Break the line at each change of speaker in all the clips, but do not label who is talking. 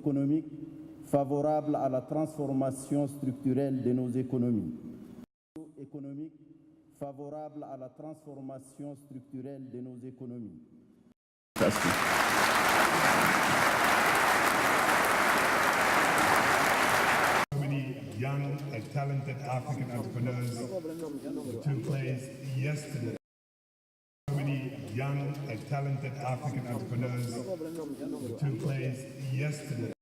économique favorable à la transformation structurelle de nos économies. Économique favorable à la transformation structurelle de nos économies.
Young and talented African entrepreneurs took place yesterday. So many young and talented African entrepreneurs took place yesterday.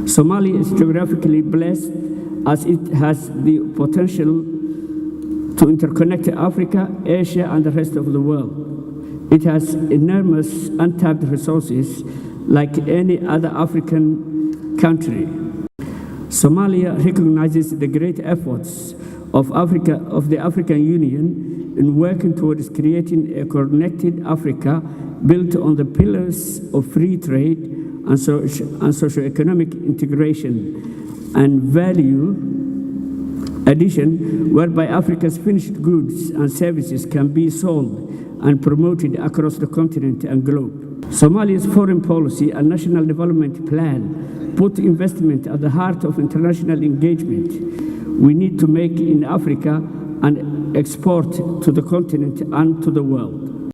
Somalia is geographically blessed as it has the potential to interconnect Africa, Asia, and the rest of the world. It has enormous untapped resources like any other African country. Somalia recognizes the great efforts of the African Union in working towards creating a connected Africa built on the pillars of free trade and socio-economic integration and value addition, whereby Africa's finished goods and services can be sold and promoted across the continent and globe. Somalia's foreign policy and national development plan put investment at the heart of international engagement we need to make in Africa and export to the continent and to the world.